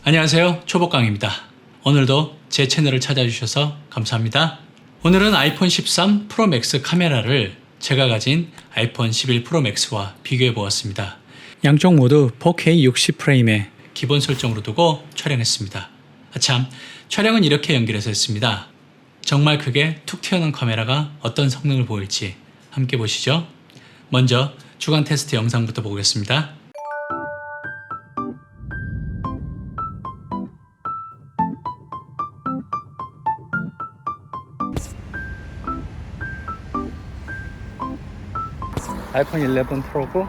안녕하세요, 초복강입니다. 오늘도 제 채널을 찾아주셔서 감사합니다. 오늘은 아이폰 13 프로 맥스 카메라를 제가 가진 아이폰 11 프로 맥스와 비교해 보았습니다. 양쪽 모두 4K 60프레임에 기본 설정으로 두고 촬영했습니다. 참, 촬영은 이렇게 연결해서 했습니다. 정말 크게 툭 튀어나온 카메라가 어떤 성능을 보일지 함께 보시죠. 먼저 주간 테스트 영상부터 보겠습니다. 아이폰 11 프로고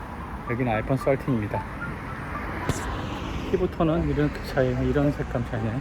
여기는 아이폰 13입니다. 키부터는 이렇게 이런 색감 차이네.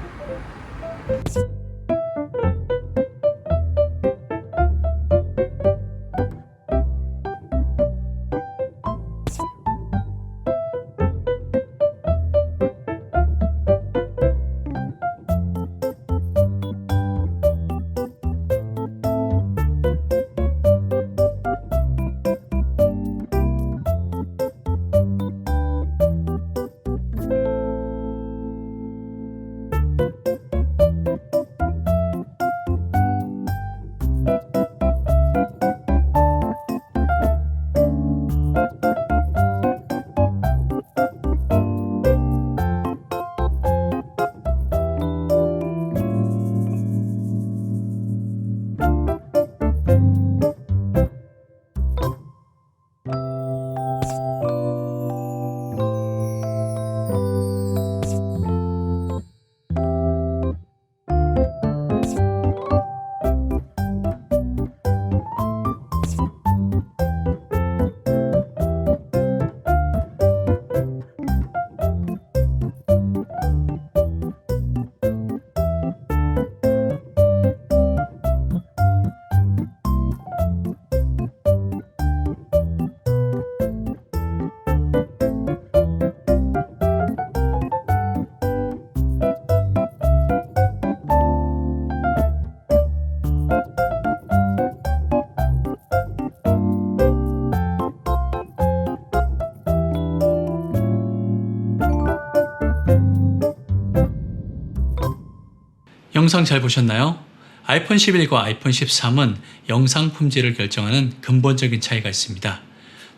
영상 잘 보셨나요? 아이폰 11과 아이폰 13은 영상 품질을 결정하는 근본적인 차이가 있습니다.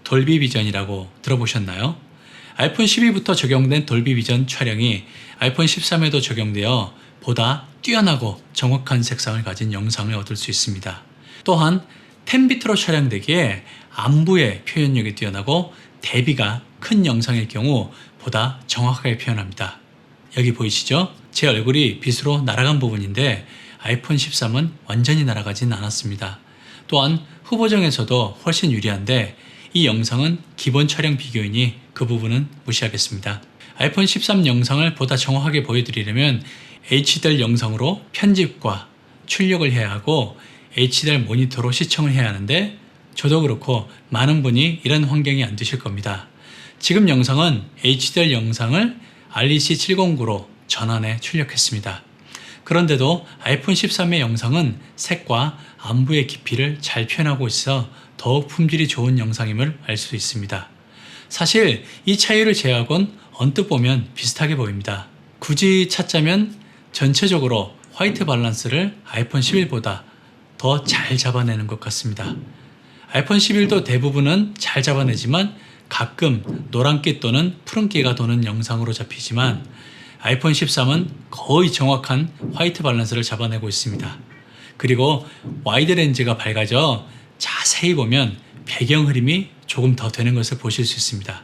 돌비 비전이라고 들어보셨나요? 아이폰 12부터 적용된 돌비 비전 촬영이 아이폰 13에도 적용되어 보다 뛰어나고 정확한 색상을 가진 영상을 얻을 수 있습니다. 또한 10비트로 촬영되기에 안부의 표현력이 뛰어나고 대비가 큰 영상일 경우 보다 정확하게 표현합니다. 여기 보이시죠? 제 얼굴이 빛으로 날아간 부분인데 아이폰 13은 완전히 날아가진 않았습니다. 또한 후보정에서도 훨씬 유리한데 이 영상은 기본 촬영 비교이니 그 부분은 무시하겠습니다. 아이폰 13 영상을 보다 정확하게 보여드리려면 HDR 영상으로 편집과 출력을 해야 하고 HDR 모니터로 시청을 해야 하는데 저도 그렇고 많은 분이 이런 환경이 안 되실 겁니다. 지금 영상은 HDR 영상을 REC709로 전환해 출력했습니다. 그런데도 아이폰 13의 영상은 색과 안부의 깊이를 잘 표현하고 있어 더욱 품질이 좋은 영상임을 알 수 있습니다. 사실 이 차이를 제외하곤 언뜻 보면 비슷하게 보입니다. 굳이 찾자면 전체적으로 화이트 밸런스를 아이폰 11보다 더 잘 잡아내는 것 같습니다. 아이폰 11도 대부분은 잘 잡아내지만 가끔 노란기 또는 푸른기가 도는 영상으로 잡히지만 아이폰 13은 거의 정확한 화이트 밸런스를 잡아내고 있습니다. 그리고 와이드 렌즈가 밝아져 자세히 보면 배경 흐림이 조금 더 되는 것을 보실 수 있습니다.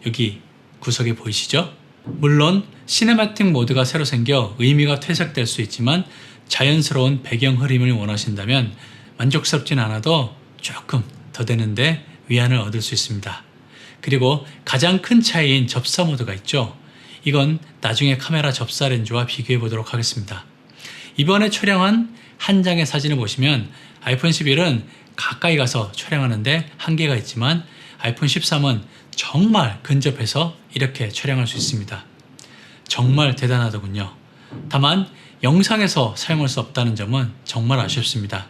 여기 구석에 보이시죠? 물론 시네마틱 모드가 새로 생겨 의미가 퇴색될 수 있지만 자연스러운 배경 흐림을 원하신다면 만족스럽진 않아도 조금 더 되는데 위안을 얻을 수 있습니다. 그리고 가장 큰 차이인 접사 모드가 있죠. 이건 나중에 카메라 접사 렌즈와 비교해 보도록 하겠습니다. 이번에 촬영한 한 장의 사진을 보시면 아이폰 11은 가까이 가서 촬영하는데 한계가 있지만 아이폰 13은 정말 근접해서 이렇게 촬영할 수 있습니다. 정말 대단하더군요. 다만 영상에서 사용할 수 없다는 점은 정말 아쉽습니다.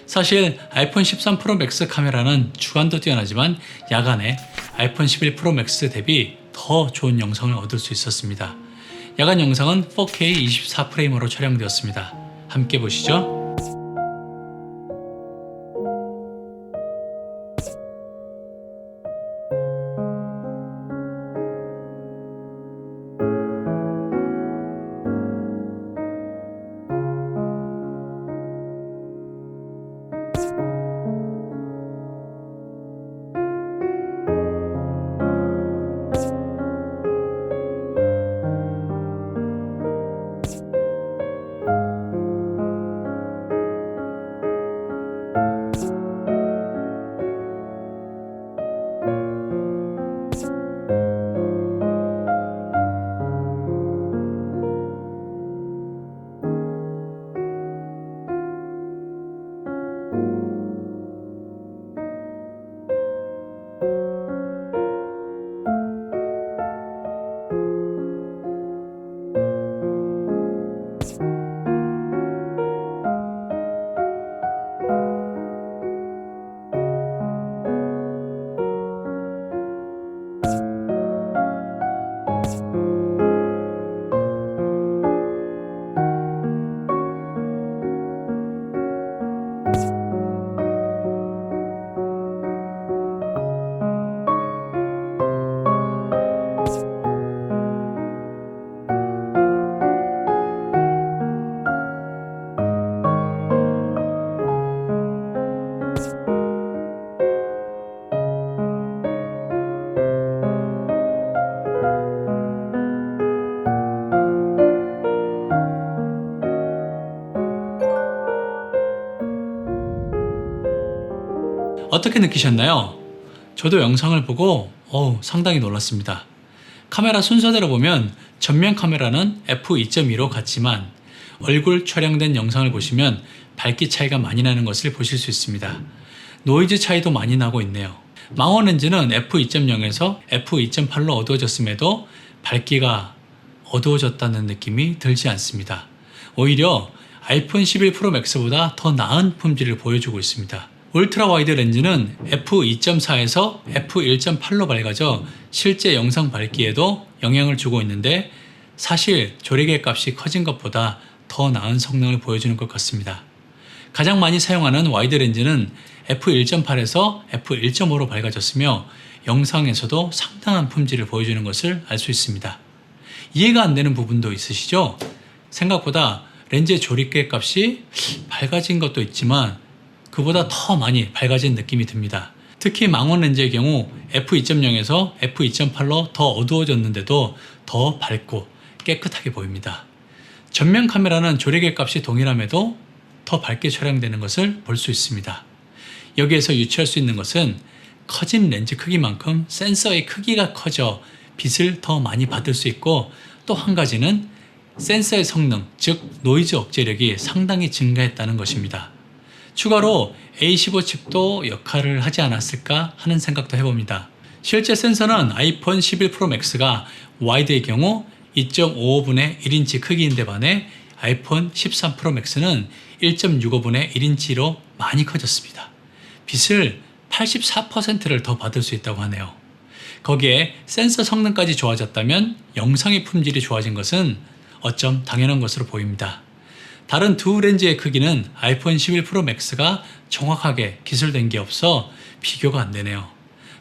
사실 아이폰 13 프로 맥스 카메라는 주간도 뛰어나지만 야간에 아이폰 11 프로 맥스 대비 더 좋은 영상을 얻을 수 있었습니다. 야간 영상은 4K 24프레임으로 촬영되었습니다. 함께 보시죠. 어떻게 느끼셨나요? 저도 영상을 보고 상당히 놀랐습니다. 카메라 순서대로 보면 전면 카메라는 f2.2로 갔지만 얼굴 촬영된 영상을 보시면 밝기 차이가 많이 나는 것을 보실 수 있습니다. 노이즈 차이도 많이 나고 있네요. 망원 렌즈는 f2.0에서 f2.8로 어두워졌음에도 밝기가 어두워졌다는 느낌이 들지 않습니다. 오히려 아이폰 11 프로 맥스보다 더 나은 품질을 보여주고 있습니다. 울트라 와이드 렌즈는 f2.4에서 f1.8로 밝아져 실제 영상 밝기에도 영향을 주고 있는데 사실 조리개 값이 커진 것보다 더 나은 성능을 보여주는 것 같습니다. 가장 많이 사용하는 와이드 렌즈는 f1.8에서 f1.5로 밝아졌으며 영상에서도 상당한 품질을 보여주는 것을 알 수 있습니다. 이해가 안 되는 부분도 있으시죠? 생각보다 렌즈의 조리개 값이 밝아진 것도 있지만 그보다 더 많이 밝아진 느낌이 듭니다. 특히 망원 렌즈의 경우 f2.0에서 f2.8로 더 어두워졌는데도 더 밝고 깨끗하게 보입니다. 전면 카메라는 조리개 값이 동일함에도 더 밝게 촬영되는 것을 볼 수 있습니다. 여기에서 유추할 수 있는 것은 커진 렌즈 크기만큼 센서의 크기가 커져 빛을 더 많이 받을 수 있고 또 한 가지는 센서의 성능, 즉 노이즈 억제력이 상당히 증가했다는 것입니다. 추가로 A15 칩도 역할을 하지 않았을까 하는 생각도 해봅니다. 실제 센서는 아이폰 11 프로 맥스가 와이드의 경우 2.55분의 1인치 크기인데 반해 아이폰 13 프로 맥스는 1.65분의 1인치로 많이 커졌습니다. 빛을 84%를 더 받을 수 있다고 하네요. 거기에 센서 성능까지 좋아졌다면 영상의 품질이 좋아진 것은 어쩜 당연한 것으로 보입니다. 다른 두 렌즈의 크기는 아이폰 11 프로 맥스가 정확하게 기술된 게 없어 비교가 안 되네요.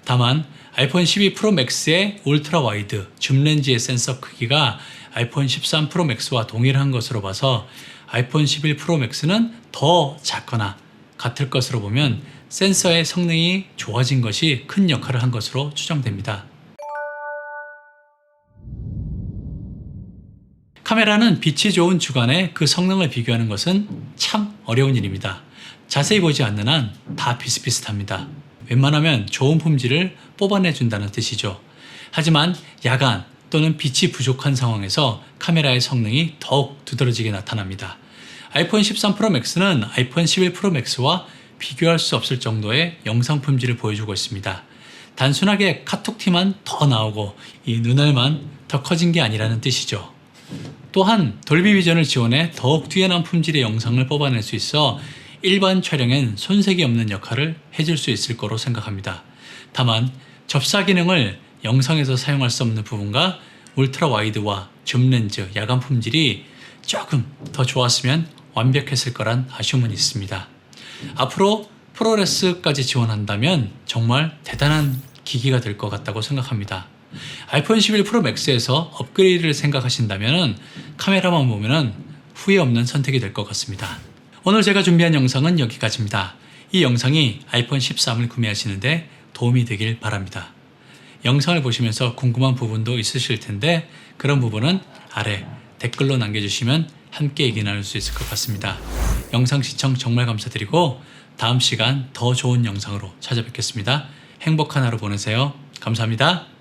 다만 아이폰 12 프로 맥스의 울트라 와이드 줌 렌즈의 센서 크기가 아이폰 13 프로 맥스와 동일한 것으로 봐서 아이폰 11 프로 맥스는 더 작거나 같을 것으로 보면 센서의 성능이 좋아진 것이 큰 역할을 한 것으로 추정됩니다. 카메라는 빛이 좋은 주간에 그 성능을 비교하는 것은 참 어려운 일입니다. 자세히 보지 않는 한 다 비슷비슷합니다. 웬만하면 좋은 품질을 뽑아내준다는 뜻이죠. 하지만 야간 또는 빛이 부족한 상황에서 카메라의 성능이 더욱 두드러지게 나타납니다. 아이폰 13 프로 맥스는 아이폰 11 프로 맥스와 비교할 수 없을 정도의 영상 품질을 보여주고 있습니다. 단순하게 카톡티만 더 나오고 이 눈알만 더 커진 게 아니라는 뜻이죠. 또한 돌비 비전을 지원해 더욱 뛰어난 품질의 영상을 뽑아낼 수 있어 일반 촬영엔 손색이 없는 역할을 해줄 수 있을 거로 생각합니다. 다만 접사 기능을 영상에서 사용할 수 없는 부분과 울트라 와이드와 줌 렌즈, 야간 품질이 조금 더 좋았으면 완벽했을 거란 아쉬움은 있습니다. 앞으로 프로레스까지 지원한다면 정말 대단한 기기가 될 것 같다고 생각합니다. 아이폰 11 프로 맥스에서 업그레이드를 생각하신다면 카메라만 보면 후회 없는 선택이 될 것 같습니다. 오늘 제가 준비한 영상은 여기까지입니다. 이 영상이 아이폰 13을 구매하시는데 도움이 되길 바랍니다. 영상을 보시면서 궁금한 부분도 있으실 텐데 그런 부분은 아래 댓글로 남겨주시면 함께 얘기 나눌 수 있을 것 같습니다. 영상 시청 정말 감사드리고 다음 시간 더 좋은 영상으로 찾아뵙겠습니다. 행복한 하루 보내세요. 감사합니다.